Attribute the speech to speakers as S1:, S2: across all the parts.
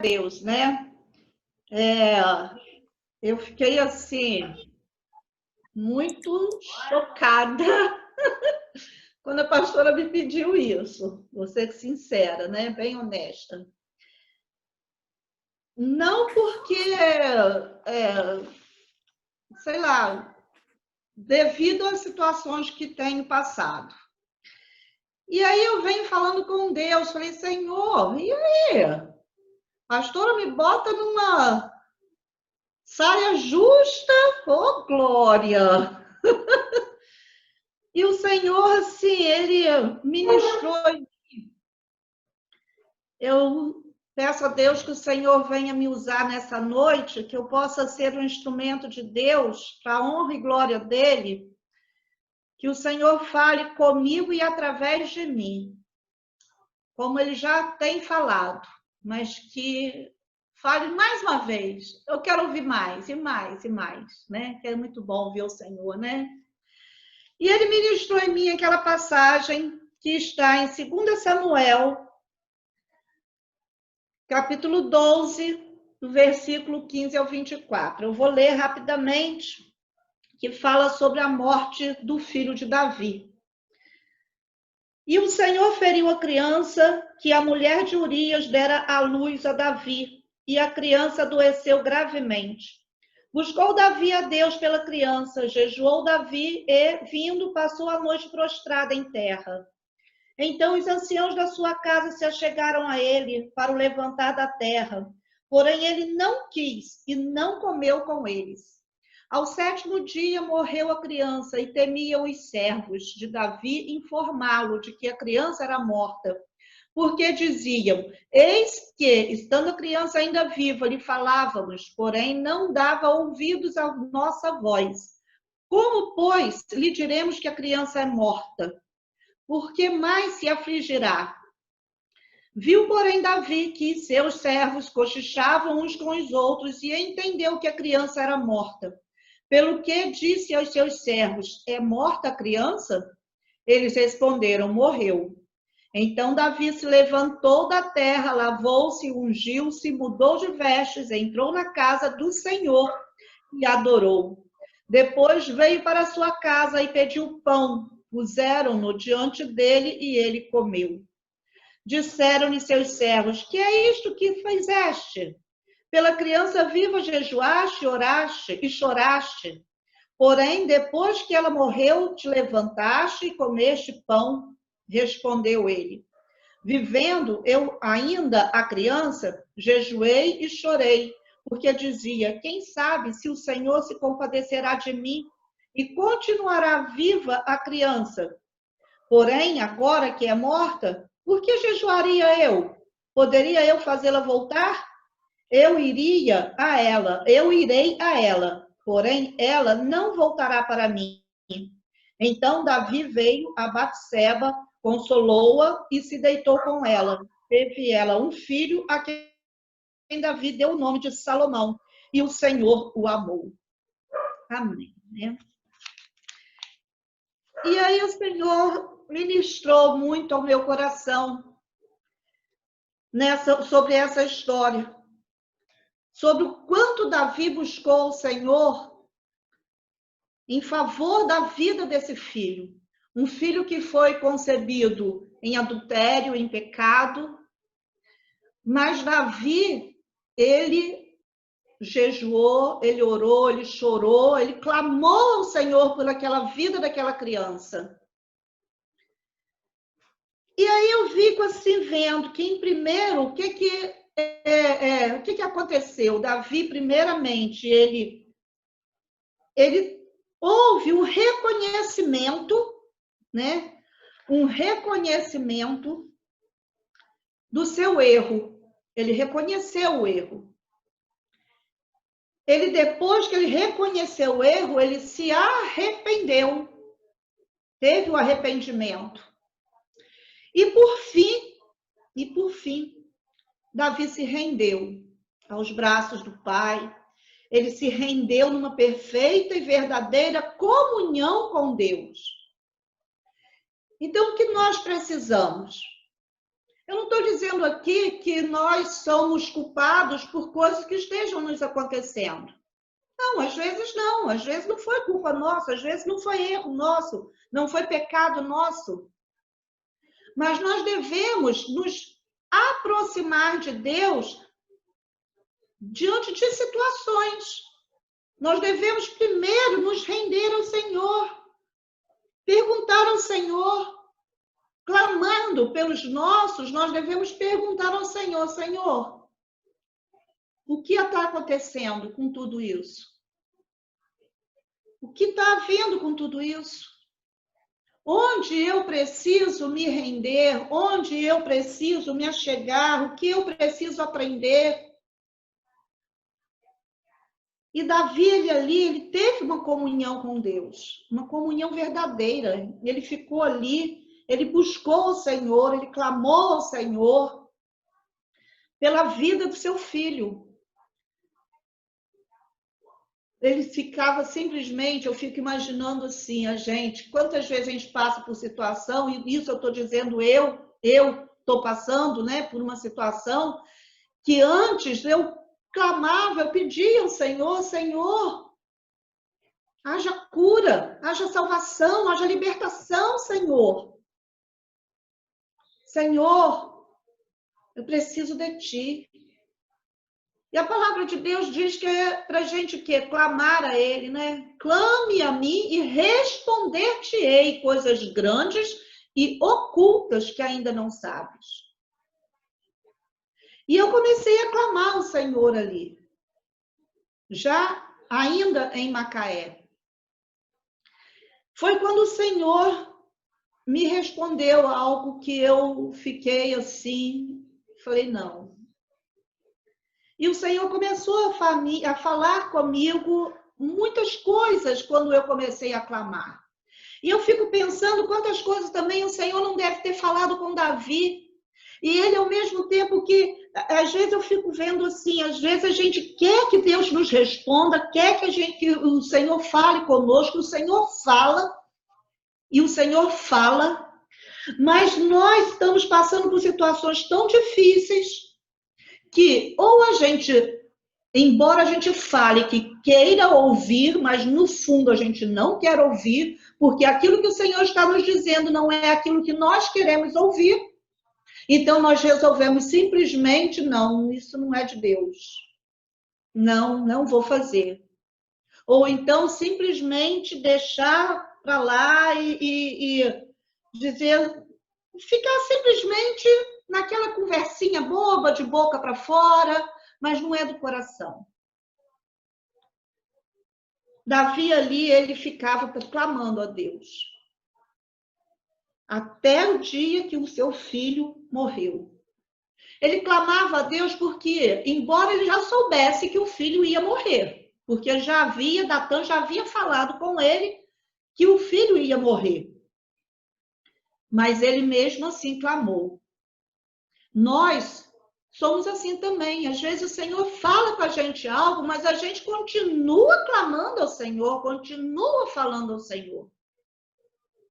S1: Deus, né? Eu fiquei assim muito chocada quando a pastora me pediu isso. Vou ser sincera, né? Bem honesta. Não porque, sei lá, devido às situações que tenho passado. E aí eu venho falando com Deus, falei, Senhor, e aí? A pastora me bota numa saia justa, ô glória! E o Senhor, assim, Ele ministrou. Eu peço a Deus que o Senhor venha me usar nessa noite, que eu possa ser um instrumento de Deus, para a honra e glória dEle, que o Senhor fale comigo e através de mim, como Ele já tem falado, mas que fale mais uma vez. Eu quero ouvir mais, e mais, e mais, né? Que é muito bom ouvir o Senhor, né? E Ele ministrou em mim aquela passagem que está em 2 Samuel, capítulo 12, do versículo 15 ao 24. Eu vou ler rapidamente, que fala sobre a morte do filho de Davi. E o Senhor feriu a criança que a mulher de Urias dera à luz a Davi, e a criança adoeceu gravemente. Buscou Davi a Deus pela criança, jejuou Davi e, vindo, passou a noite prostrada em terra. Então os anciãos da sua casa se achegaram a ele para o levantar da terra, porém ele não quis e não comeu com eles. Ao 7º dia morreu a criança e temiam os servos de Davi informá-lo de que a criança era morta, porque diziam, eis que, estando a criança ainda viva, lhe falávamos, porém não dava ouvidos à nossa voz. Como, pois, lhe diremos que a criança é morta? Por que mais se afligirá? Viu, porém, Davi que seus servos cochichavam uns com os outros e entendeu que a criança era morta. Pelo que disse aos seus servos, é morta a criança? Eles responderam, morreu. Então Davi se levantou da terra, lavou-se, ungiu-se, mudou de vestes, entrou na casa do Senhor e adorou. Depois veio para sua casa e pediu pão. Puseram-no diante dele e ele comeu. Disseram-lhe seus servos, que é isto que fizeste? Pela criança viva jejuaste, oraste e choraste. Porém, depois que ela morreu, te levantaste e comeste pão. Respondeu ele. Vivendo eu ainda a criança, jejuei e chorei, porque dizia, quem sabe se o Senhor se compadecerá de mim e continuará viva a criança. Porém, agora que é morta, por que jejuaria eu? Poderia eu fazê-la voltar? Eu irei a ela, porém ela não voltará para mim. Então Davi veio a Batseba, consolou-a e se deitou com ela. Teve ela um filho a quem Davi deu o nome de Salomão, e o Senhor o amou. Amém. E aí o Senhor ministrou muito ao meu coração sobre essa história, sobre o quanto Davi buscou o Senhor em favor da vida desse filho. Um filho que foi concebido em adultério, em pecado, mas Davi, ele jejuou, ele orou, ele chorou, ele clamou ao Senhor por aquela vida daquela criança. E aí eu fico assim vendo que, em primeiro, o que aconteceu? Davi, primeiramente, ele houve um reconhecimento, né? Um reconhecimento do seu erro. Ele reconheceu o erro. Ele, depois que ele reconheceu o erro, ele se arrependeu. Teve o arrependimento. E por fim, Davi se rendeu aos braços do Pai. Ele se rendeu numa perfeita e verdadeira comunhão com Deus. Então, o que nós precisamos? Eu não estou dizendo aqui que nós somos culpados por coisas que estejam nos acontecendo. Não, às vezes não foi culpa nossa, às vezes não foi erro nosso, não foi pecado nosso. Mas nós devemos nos aproximar de Deus diante de situações. Nós devemos primeiro nos render ao Senhor, perguntar ao Senhor, clamando pelos nossos, nós devemos perguntar ao Senhor, Senhor, o que está acontecendo com tudo isso? O que está havendo com tudo isso? Onde eu preciso me render? Onde eu preciso me achegar? O que eu preciso aprender? E Davi, ele teve uma comunhão com Deus, uma comunhão verdadeira. Ele ficou ali, ele buscou o Senhor, ele clamou ao Senhor pela vida do seu filho. Ele ficava simplesmente, eu fico imaginando assim, a gente, quantas vezes a gente passa por situação, e isso eu estou dizendo eu estou passando, né, por uma situação que antes eu clamava, eu pedia ao Senhor, Senhor, haja cura, haja salvação, haja libertação, Senhor. Senhor, eu preciso de Ti. E a palavra de Deus diz que é para a gente o quê? Clamar a Ele, né? Clame a mim e responder-te-ei coisas grandes e ocultas que ainda não sabes. E eu comecei a clamar ao Senhor ali, já ainda em Macaé. Foi quando o Senhor me respondeu algo que eu fiquei assim, falei, não. E o Senhor começou a falar comigo muitas coisas quando eu comecei a clamar. E eu fico pensando quantas coisas também o Senhor não deve ter falado com Davi. E ele, ao mesmo tempo que, às vezes eu fico vendo assim, às vezes a gente quer que Deus nos responda, quer que o Senhor fale conosco, o Senhor fala, e o Senhor fala, mas nós estamos passando por situações tão difíceis, que ou a gente, embora a gente fale que queira ouvir, mas no fundo a gente não quer ouvir, porque aquilo que o Senhor está nos dizendo não é aquilo que nós queremos ouvir. Então nós resolvemos simplesmente, não, isso não é de Deus. Não vou fazer. Ou então simplesmente deixar para lá e dizer, ficar simplesmente naquela conversinha boba, de boca para fora, mas não é do coração. Davi ali, ele ficava clamando a Deus. Até o dia que o seu filho morreu. Ele clamava a Deus porque, embora ele já soubesse que o filho ia morrer, porque Natan já havia falado com ele que o filho ia morrer. Mas ele mesmo assim clamou. Nós somos assim também. Às vezes o Senhor fala com a gente algo, mas a gente continua clamando ao Senhor, continua falando ao Senhor.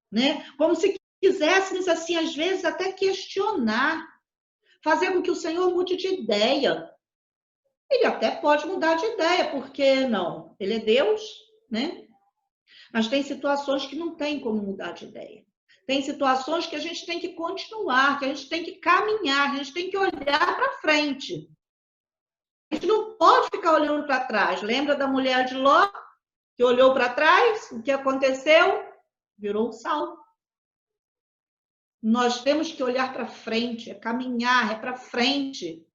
S1: Né? Como se quiséssemos, assim, às vezes até questionar, fazer com que o Senhor mude de ideia. Ele até pode mudar de ideia, porque não? Ele é Deus, né? Mas tem situações que não tem como mudar de ideia. Tem situações que a gente tem que continuar, que a gente tem que caminhar, que a gente tem que olhar para frente. A gente não pode ficar olhando para trás. Lembra da mulher de Ló, que olhou para trás? O que aconteceu? Virou um sal. Nós temos que olhar para frente, é caminhar, é para frente.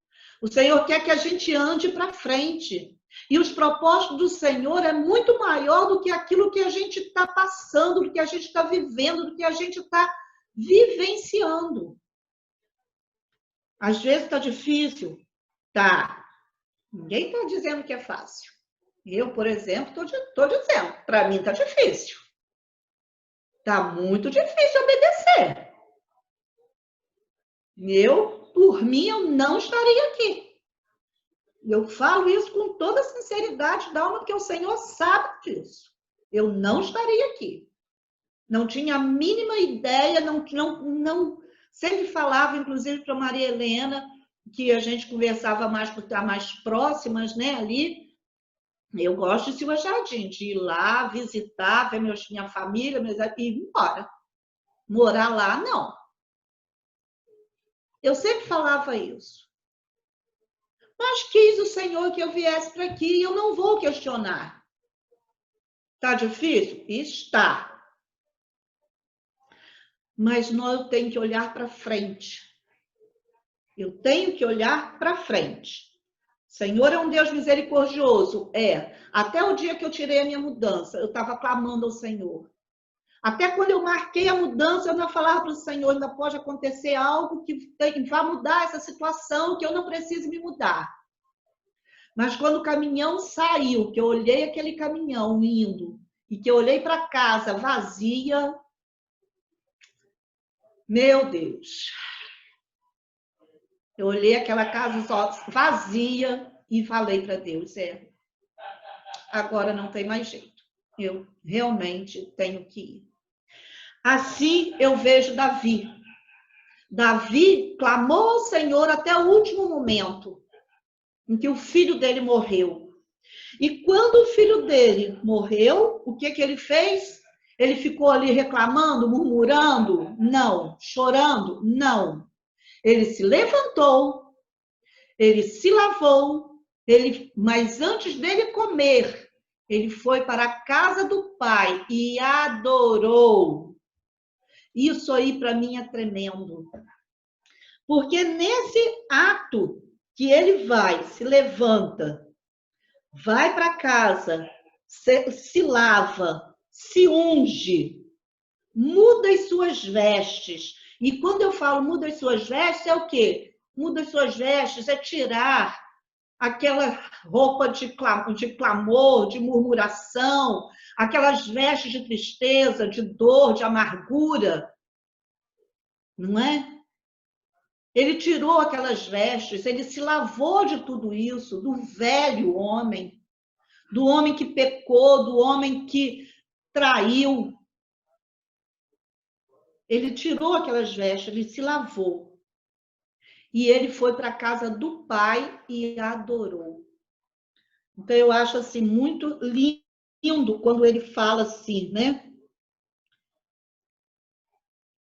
S1: O Senhor quer que a gente ande para frente. E os propósitos do Senhor é muito maior do que aquilo que a gente está passando, do que a gente está vivendo, do que a gente está vivenciando. Às vezes está difícil? Tá. Ninguém está dizendo que é fácil. Eu, por exemplo, estou dizendo, para mim está difícil. Está muito difícil obedecer. Por mim, eu não estaria aqui. Eu falo isso com toda a sinceridade da alma, porque o Senhor sabe disso. Eu não estaria aqui. Não tinha a mínima ideia, não Sempre falava, inclusive, para Maria Helena, que a gente conversava mais por estar mais próximas, né, ali. Eu gosto de Silva Jardim, de ir lá, visitar, ver minha família, e ir embora. Morar lá, não. Eu sempre falava isso. Mas quis o Senhor que eu viesse para aqui e eu não vou questionar. Está difícil? Está. Mas nós temos que olhar para frente. Eu tenho que olhar para frente. Senhor é um Deus misericordioso? É. Até o dia que eu tirei a minha mudança, eu estava clamando ao Senhor. Até quando eu marquei a mudança, eu não falava para o Senhor, ainda pode acontecer algo que vá mudar essa situação, que eu não preciso me mudar. Mas quando o caminhão saiu, que eu olhei aquele caminhão indo, e que eu olhei para casa vazia, meu Deus, eu olhei aquela casa vazia e falei para Deus, agora não tem mais jeito, eu realmente tenho que ir. Assim eu vejo Davi. Davi clamou ao Senhor até o último momento em que o filho dele morreu. E quando o filho dele morreu, o que ele fez? Ele ficou ali reclamando, murmurando? Não. Chorando? Não. Ele se levantou, ele se lavou, mas antes dele comer, ele foi para a casa do pai e adorou. Isso aí para mim é tremendo. Porque nesse ato que ele vai, se levanta, vai para casa, se lava, se unge, muda as suas vestes. E quando eu falo muda as suas vestes, é o quê? Muda as suas vestes, é tirar aquela roupa de clamor, de murmuração, aquelas vestes de tristeza, de dor, de amargura, não é? Ele tirou aquelas vestes, ele se lavou de tudo isso, do velho homem, do homem que pecou, do homem que traiu. Ele tirou aquelas vestes, ele se lavou. E ele foi para a casa do pai e adorou. Então, eu acho assim muito lindo quando ele fala assim, né?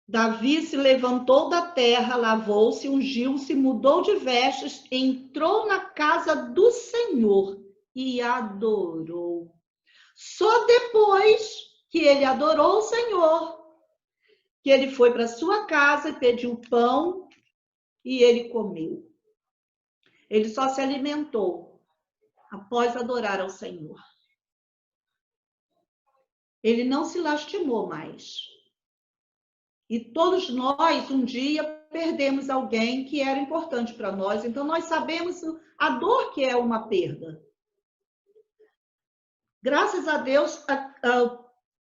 S1: Davi se levantou da terra, lavou-se, ungiu-se, mudou de vestes, entrou na casa do Senhor e adorou. Só depois que ele adorou o Senhor, que ele foi para sua casa e pediu pão e ele comeu. Ele só se alimentou após adorar ao Senhor. Ele não se lastimou mais. E todos nós, um dia, perdemos alguém que era importante para nós. Então, nós sabemos a dor que é uma perda. Graças a Deus,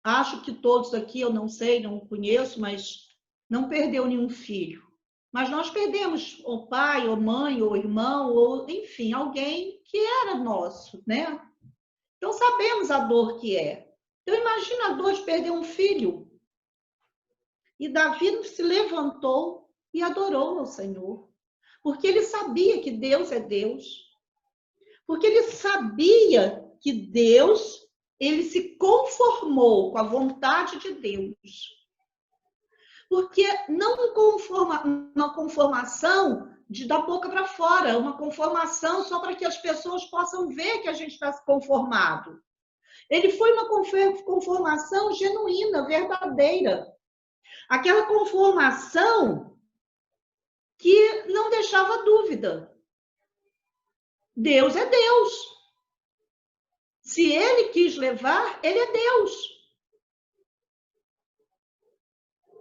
S1: acho que todos aqui, eu não sei, não conheço, mas não perdeu nenhum filho. Mas nós perdemos o pai, ou mãe, ou irmão, ou enfim, alguém que era nosso, né? Então, sabemos a dor que é. Então, imagina a dor de perder um filho. E Davi se levantou e adorou ao Senhor, porque ele sabia que Deus é Deus, porque ele sabia que Deus, ele se conformou com a vontade de Deus. Porque não uma conformação da boca para fora, uma conformação só para que as pessoas possam ver que a gente está conformado. Ele foi uma conformação genuína, verdadeira. Aquela conformação que não deixava dúvida. Deus é Deus. Se ele quis levar, ele é Deus.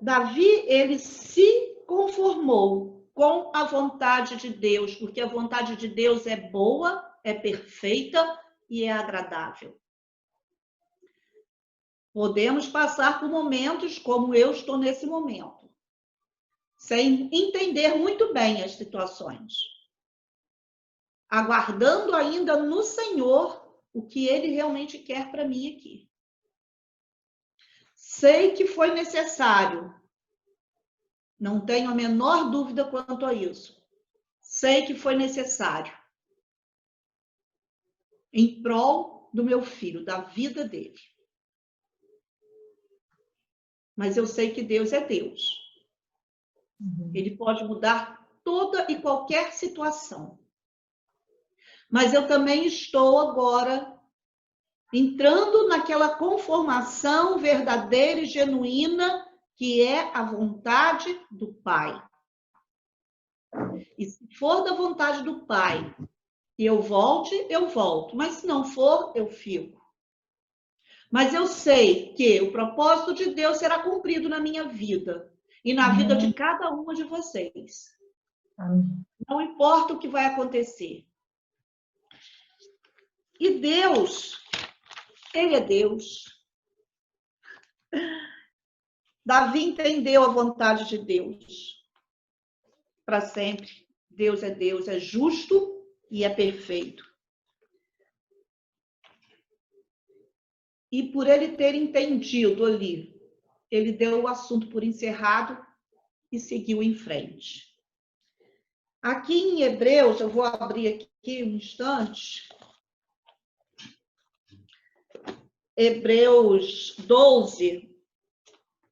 S1: Davi, ele se conformou com a vontade de Deus, porque a vontade de Deus é boa, é perfeita e é agradável. Podemos passar por momentos como eu estou nesse momento, sem entender muito bem as situações, aguardando ainda no Senhor o que ele realmente quer para mim aqui. Sei que foi necessário Não tenho a menor dúvida quanto a isso. Sei que foi necessário em prol do meu filho, da vida dele. Mas eu sei que Deus é Deus. Ele pode mudar toda e qualquer situação. Mas eu também estou agora entrando naquela conformação verdadeira e genuína que é a vontade do Pai. E se for da vontade do Pai e eu volte, eu volto. Mas se não for, eu fico. Mas eu sei que o propósito de Deus será cumprido na minha vida e na vida de cada uma de vocês. Não importa o que vai acontecer. E Deus, Ele é Deus. Davi entendeu a vontade de Deus para sempre. Deus, é justo e é perfeito. E por ele ter entendido ali, ele deu o assunto por encerrado e seguiu em frente. Aqui em Hebreus, eu vou abrir aqui um instante. Hebreus 12,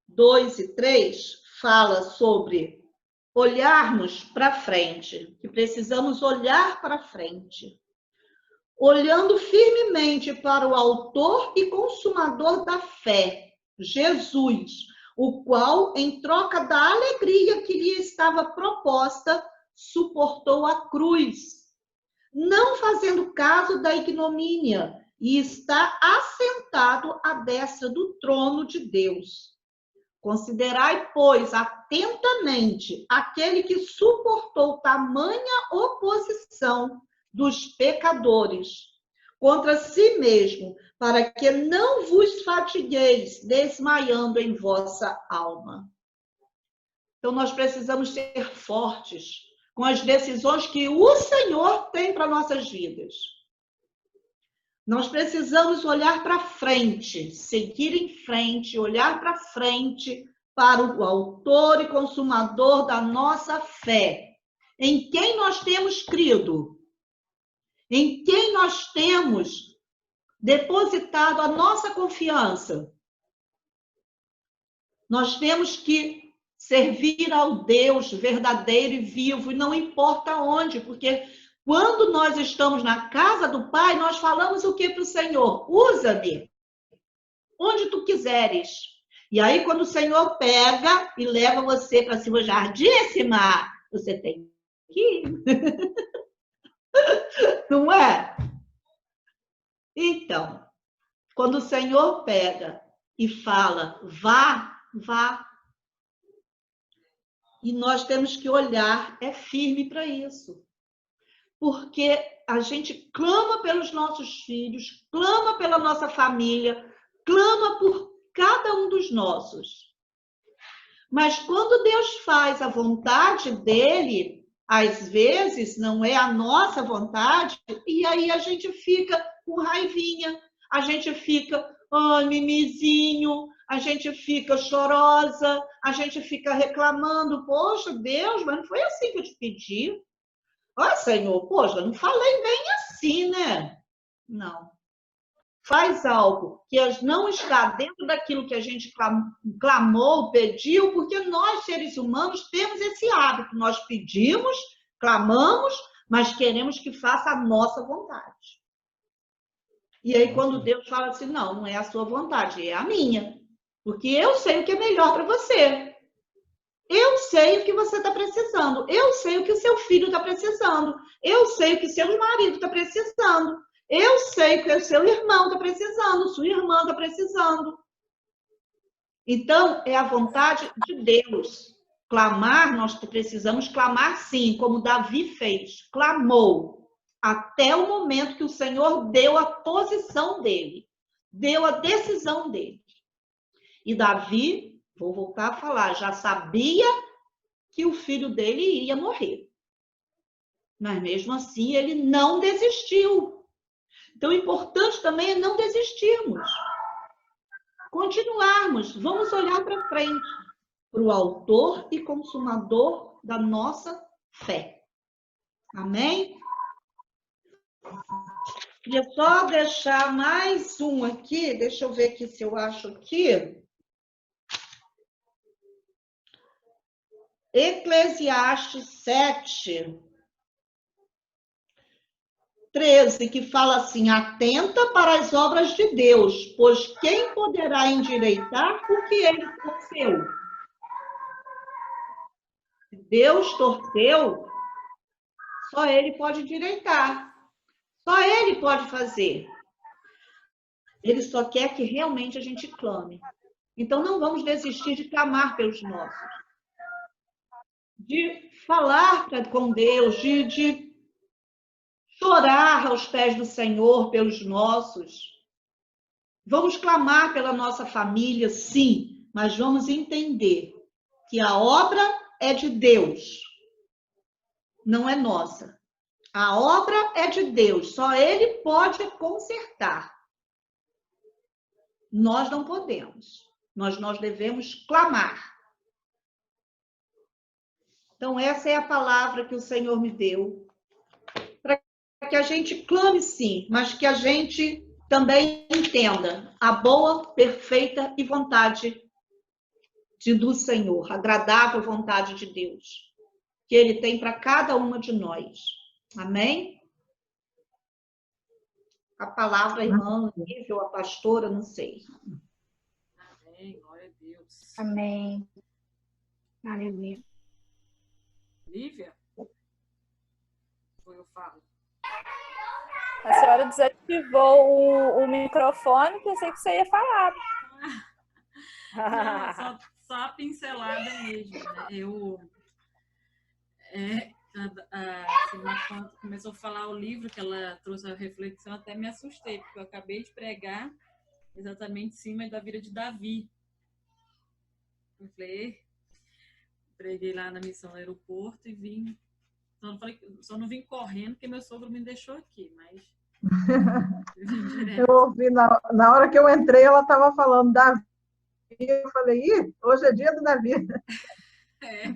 S1: 2 e 3 fala sobre olharmos para frente, que precisamos olhar para frente, olhando firmemente para o autor e consumador da fé, Jesus, o qual, em troca da alegria que lhe estava proposta, suportou a cruz, não fazendo caso da ignomínia, e está assentado à destra do trono de Deus. Considerai, pois, atentamente aquele que suportou tamanha oposição dos pecadores contra si mesmo, para que não vos fatigueis desmaiando em vossa alma. Então, nós precisamos ser fortes com as decisões que o Senhor tem para nossas vidas. Nós precisamos olhar para frente, seguir em frente, olhar para frente para o autor e consumador da nossa fé. Em quem nós temos crido, em quem nós temos depositado a nossa confiança. Nós temos que servir ao Deus verdadeiro e vivo, e não importa onde, porque quando nós estamos na casa do Pai, nós falamos o que para o Senhor? Usa-me onde tu quiseres. E aí, quando o Senhor pega e leva você para cima jardíssima, você tem que ir. Não é? Então, quando o Senhor pega e fala, vá, vá. E nós temos que olhar, é firme para isso. Porque a gente clama pelos nossos filhos, clama pela nossa família, clama por cada um dos nossos. Mas quando Deus faz a vontade dele, às vezes não é a nossa vontade, e aí a gente fica com raivinha, a gente fica, ai, mimizinho, a gente fica chorosa, a gente fica reclamando, poxa, Deus, mas não foi assim que eu te pedi. Ai, Senhor, poxa, não falei bem assim, né? Não. Faz algo que não está dentro daquilo que a gente clamou, pediu, porque nós, seres humanos, temos esse hábito. Nós pedimos, clamamos, mas queremos que faça a nossa vontade. E aí, quando Deus fala assim, não, não é a sua vontade, é a minha. Porque eu sei o que é melhor para você. Eu sei o que você está precisando. Eu sei o que o seu filho está precisando. Eu sei o que o seu marido está precisando. Eu sei o que o seu irmão está precisando. Sua irmã está precisando. Então, é a vontade de Deus. Clamar, nós precisamos clamar sim, como Davi fez. Clamou até o momento que o Senhor deu a posição dele. Deu a decisão dele. E Davi, vou voltar a falar, já sabia que o filho dele iria morrer. Mas mesmo assim, ele não desistiu. Então, o importante também é não desistirmos. Continuarmos, vamos olhar para frente. para o autor e consumador da nossa fé. Amém? Queria só deixar mais um aqui, deixa eu ver aqui se eu acho aqui. Eclesiastes 7, 13, que fala assim: atenta para as obras de Deus, pois quem poderá endireitar o que ele torceu? Se Deus torceu, só ele pode endireitar. Só ele pode fazer. Ele só quer que realmente a gente clame. Então não vamos desistir de clamar pelos nossos. De falar com Deus, de chorar aos pés do Senhor pelos nossos. Vamos clamar pela nossa família, sim, mas vamos entender que a obra é de Deus, não é nossa. A obra é de Deus, só Ele pode consertar. Nós não podemos, nós devemos clamar. Então, essa é a palavra que o Senhor me deu, para que a gente clame sim, mas que a gente também entenda a boa, perfeita e vontade do Senhor, a agradável vontade de Deus, que Ele tem para cada uma de nós. Amém? A palavra, irmã Lívia, ou a pastora, não sei.
S2: Amém, glória a Deus.
S3: Amém. Aleluia.
S2: Lívia? Ou eu falo?
S3: A senhora desativou o microfone, pensei que você ia falar.
S2: Não, só a pincelada mesmo, né? Quando começou a falar o livro, que ela trouxe a reflexão, até me assustei, porque eu acabei de pregar exatamente em cima da vida de Davi. Eu falei, preguei lá na missão no aeroporto e vim. Só não vim correndo, porque meu sogro me deixou aqui, mas...
S4: Eu ouvi, na hora que eu entrei, ela estava falando Davi. Eu falei, hoje é dia do Davi.
S2: É.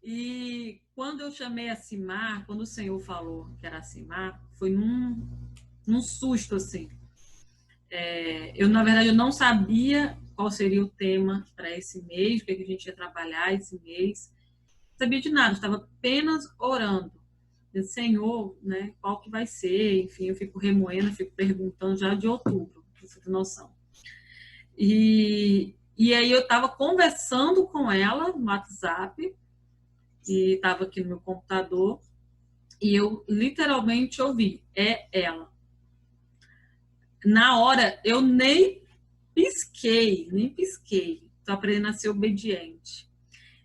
S2: E quando eu chamei a Simar, quando o Senhor falou que era a Simar, foi num susto, assim. Eu, na verdade, eu não sabia qual seria o tema para esse mês, o que a gente ia trabalhar esse mês. Não sabia de nada, estava apenas orando. Eu, Senhor, né, qual que vai ser? Enfim, eu fico remoendo, fico perguntando já de outubro, pra você ter noção. E aí eu estava conversando com ela no WhatsApp, e estava aqui no meu computador, e eu literalmente ouvi, é ela. Na hora, eu nem pisquei, estou aprendendo a ser obediente.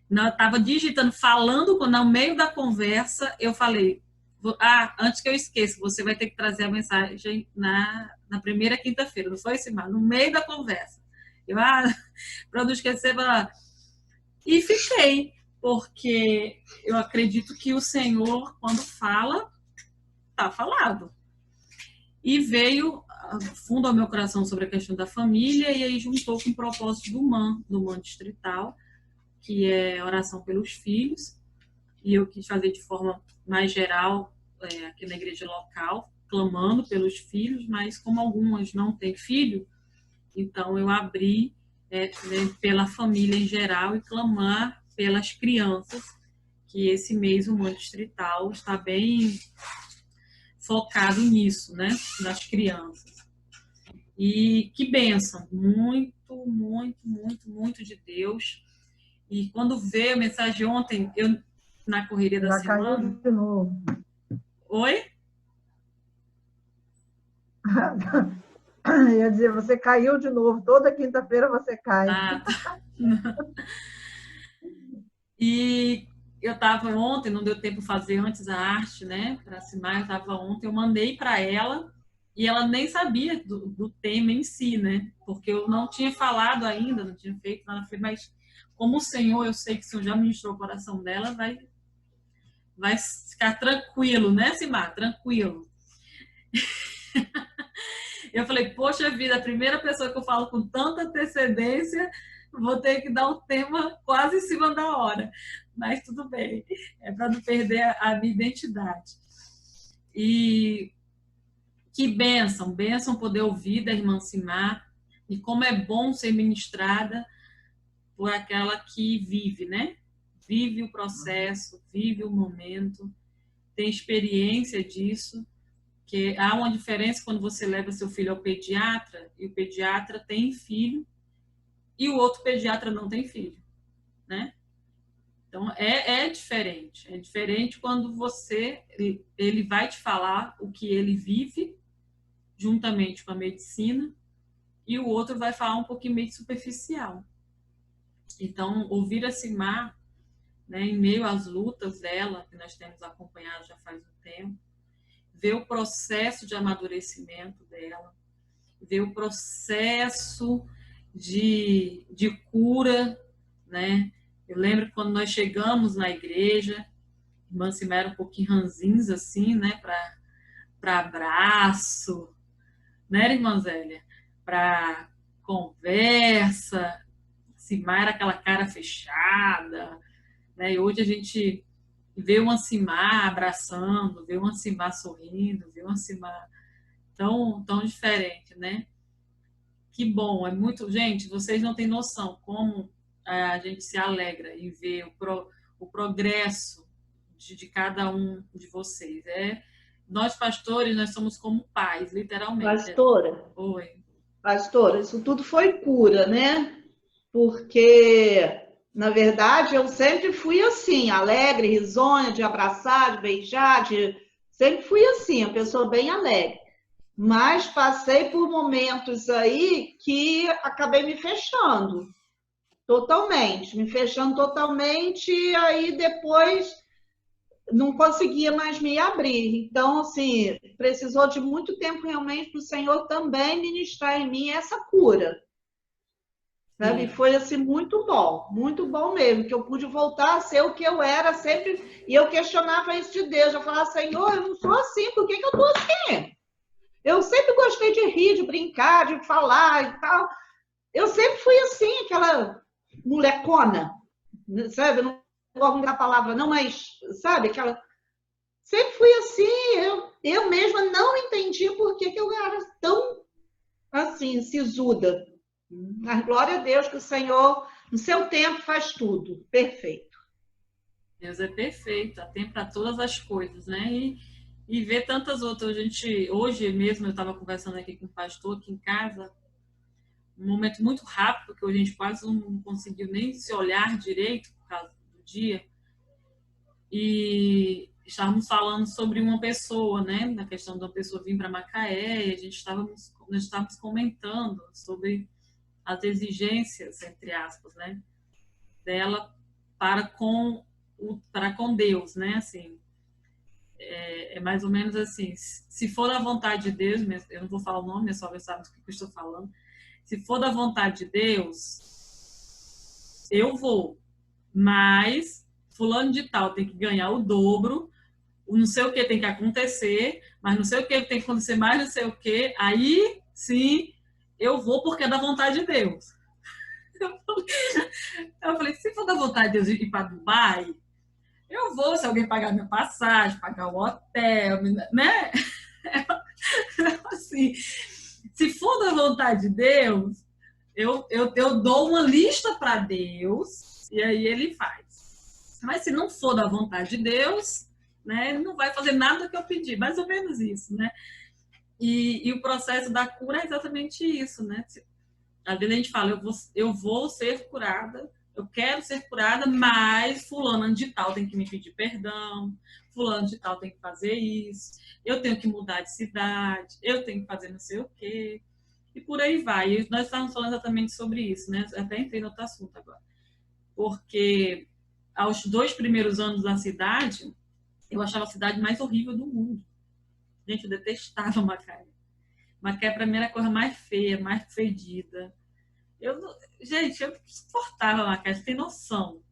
S2: Eu estava digitando, falando, no meio da conversa, eu falei, antes que eu esqueça, você vai ter que trazer a mensagem na primeira quinta-feira, não foi, Simar? No meio da conversa. Eu, para não esquecer, e fiquei, porque eu acredito que o Senhor, quando fala, está falado. E veio fundo ao meu coração sobre a questão da família, e aí juntou com o propósito do MAN distrital, que é oração pelos filhos, e eu quis fazer de forma mais geral aqui na igreja local, clamando pelos filhos, mas como algumas não têm filho, então eu abri pela família em geral e clamar pelas crianças, que esse mês o MAN distrital está bem focado nisso, né, nas crianças. E que bênção, muito, muito, muito, muito de Deus. E quando veio a mensagem ontem, eu na correria da semana...
S4: Caiu de novo.
S2: Oi?
S4: Eu ia dizer, você caiu de novo. Toda quinta-feira você cai.
S2: Tá. E eu estava ontem, não deu tempo de fazer antes a arte, né? Para Simar, eu estava ontem, eu mandei para ela e ela nem sabia do tema em si, né? Porque eu não tinha falado ainda, não tinha feito nada. Mas como o Senhor, eu sei que o Senhor já ministrou o coração dela, vai ficar tranquilo, né, Simar? Tranquilo. Eu falei, poxa vida, a primeira pessoa que eu falo com tanta antecedência vou ter que dar um tema quase em cima da hora, mas tudo bem, é para não perder a minha identidade. E que bênção poder ouvir da irmã Simar, e como é bom ser ministrada por aquela que vive, né? Vive o processo, vive o momento, tem experiência disso, que há uma diferença quando você leva seu filho ao pediatra e o pediatra tem filho e o outro pediatra não tem filho, né? Então, é diferente quando ele vai te falar o que ele vive juntamente com a medicina e o outro vai falar um pouquinho meio superficial. Então, ouvir a Simar, né, em meio às lutas dela, que nós temos acompanhado já faz um tempo, ver o processo de amadurecimento dela, ver o processo de cura, né? Eu lembro quando nós chegamos na igreja, a irmã Simar era um pouquinho ranzinza, assim, né, para abraço, né, irmã Zélia? Para conversa, Simar era aquela cara fechada, né? E hoje a gente vê uma Simar abraçando, vê uma Simar sorrindo, vê uma Simar tão diferente, né? Que bom, é muito... Gente, vocês não têm noção como a gente se alegra em ver o progresso de cada um de vocês. Nós, pastores, nós somos como pais, literalmente.
S1: Oi. Pastora, isso tudo foi cura, né? Porque, na verdade, eu sempre fui assim, alegre, risonha, de abraçar, de beijar, sempre fui assim, a pessoa bem alegre. Mas passei por momentos aí que acabei me fechando totalmente, e aí depois não conseguia mais me abrir. Então, assim, precisou de muito tempo realmente para o Senhor também ministrar em mim essa cura. Sabe? Foi assim muito bom mesmo, que eu pude voltar a ser o que eu era sempre, e eu questionava isso de Deus, eu falava, Senhor, eu não sou assim, por que eu tô assim? Eu sempre gostei de rir, de brincar, de falar e tal. Eu sempre fui assim, aquela molecona, sabe? Eu não gosto da palavra, não, mas, sabe? Aquela... Sempre fui assim, eu mesma não entendi por que eu era tão, assim, sisuda. Mas glória a Deus que o Senhor, no seu tempo, faz tudo perfeito.
S2: Deus é perfeito, há tempo para todas as coisas, né? E ver tantas outras. Hoje mesmo eu estava conversando aqui com o pastor aqui em casa, um momento muito rápido, porque a gente quase não conseguiu nem se olhar direito por causa do dia. E estávamos falando sobre uma pessoa, né? Na questão de uma pessoa vir para Macaé, e nós estávamos comentando sobre as exigências, entre aspas, né? Dela para com Deus, né? Assim, é mais ou menos assim, se for da vontade de Deus, eu não vou falar o nome, é só ver sabe do que eu estou falando. Se for da vontade de Deus, eu vou, mas fulano de tal tem que ganhar o dobro, o não sei o que tem que acontecer, mas não sei o que tem que acontecer mais não sei o que, aí sim eu vou porque é da vontade de Deus. Eu falei, se for da vontade de Deus ir para Dubai, eu vou, se alguém pagar minha passagem, pagar o hotel, né? Assim, se for da vontade de Deus, eu dou uma lista para Deus e aí ele faz. Mas se não for da vontade de Deus, né, ele não vai fazer nada que eu pedi, mais ou menos isso, né? E o processo da cura é exatamente isso, né? Às vezes a gente fala, eu vou ser curada, eu quero ser curada, mas fulano de tal tem que me pedir perdão, fulano de tal tem que fazer isso, eu tenho que mudar de cidade, eu tenho que fazer não sei o quê, e por aí vai. E nós estávamos falando exatamente sobre isso, né? Até entrei no outro assunto agora. Porque aos 2 primeiros anos da cidade, eu achava a cidade mais horrível do mundo. Gente, eu detestava Macaé. Macaé, para mim, era a coisa mais feia, mais fedida. Gente, eu suportava Macaé, você tem noção.